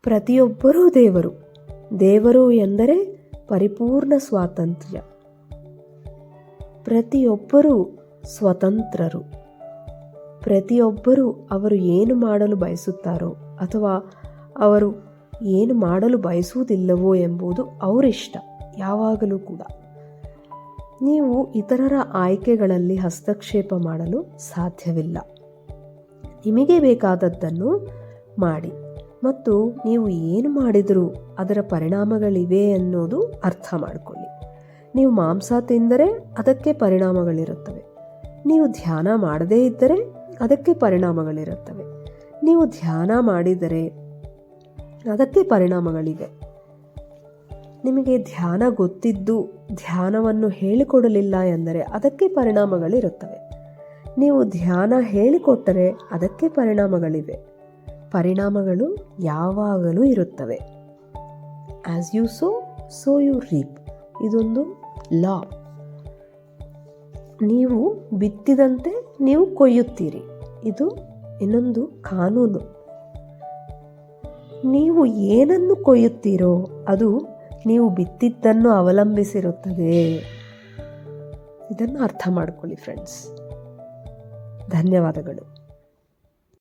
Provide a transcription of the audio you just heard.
ಪ್ರತಿಯೊಬ್ಬರೂ ದೇವರು. ದೇವರು ಎಂದರೆ ಪರಿಪೂರ್ಣ ಸ್ವಾತಂತ್ರ್ಯ. ಪ್ರತಿಯೊಬ್ಬರೂ ಸ್ವತಂತ್ರರು. ಪ್ರತಿಯೊಬ್ಬರೂ ಅವರು ಏನು ಮಾಡಲು ಬಯಸುತ್ತಾರೋ ಅಥವಾ ಅವರು ಏನು ಮಾಡಲು ಬಯಸುವುದಿಲ್ಲವೋ ಎಂಬುದು ಅವರಿಷ್ಟ. ಯಾವಾಗಲೂ ಕೂಡ ನೀವು ಇತರರ ಆಯ್ಕೆಗಳಲ್ಲಿ ಹಸ್ತಕ್ಷೇಪ ಮಾಡಲು ಸಾಧ್ಯವಿಲ್ಲ. ನಿಮಗೆ ಬೇಕಾದದ್ದನ್ನು ಮಾಡಿ ಮತ್ತು ನೀವು ಏನು ಮಾಡಿದರೂ ಅದರ ಪರಿಣಾಮಗಳಿವೆ ಅನ್ನೋದು ಅರ್ಥ ಮಾಡಿಕೊಳ್ಳಿ. ನೀವು ಮಾಂಸ ತಿಂದರೆ ಅದಕ್ಕೆ ಪರಿಣಾಮಗಳಿರುತ್ತವೆ. ನೀವು ಧ್ಯಾನ ಮಾಡದೇ ಇದ್ದರೆ ಅದಕ್ಕೆ ಪರಿಣಾಮಗಳಿರುತ್ತವೆ. ನೀವು ಧ್ಯಾನ ಮಾಡಿದರೆ ಅದಕ್ಕೆ ಪರಿಣಾಮಗಳಿವೆ. ನಿಮಗೆ ಧ್ಯಾನ ಗೊತ್ತಿದ್ದು ಧ್ಯಾನವನ್ನು ಹೇಳಿಕೊಡಲಿಲ್ಲ ಎಂದರೆ ಅದಕ್ಕೆ ಪರಿಣಾಮಗಳಿರುತ್ತವೆ. ನೀವು ಧ್ಯಾನ ಹೇಳಿಕೊಟ್ಟರೆ ಅದಕ್ಕೆ ಪರಿಣಾಮಗಳಿವೆ. ಪರಿಣಾಮಗಳು ಯಾವಾಗಲೂ ಇರುತ್ತವೆ. As you sow you reap. ಇದೊಂದು ಲಾ. ನೀವು ಬಿತ್ತಿದಂತೆ ನೀವು ಕೊಯ್ಯುತ್ತೀರಿ. ಇದು ಇನ್ನೊಂದು ಕಾನೂನು. ನೀವು ಏನನ್ನು ಕೊಯ್ಯುತ್ತೀರೋ ಅದು ನೀವು ಬಿತ್ತಿದ್ದನ್ನು ಅವಲಂಬಿಸಿರುತ್ತದೆ. ಇದನ್ನು ಅರ್ಥ ಮಾಡಿಕೊಳ್ಳಿ ಫ್ರೆಂಡ್ಸ್. ಧನ್ಯವಾದಗಳು.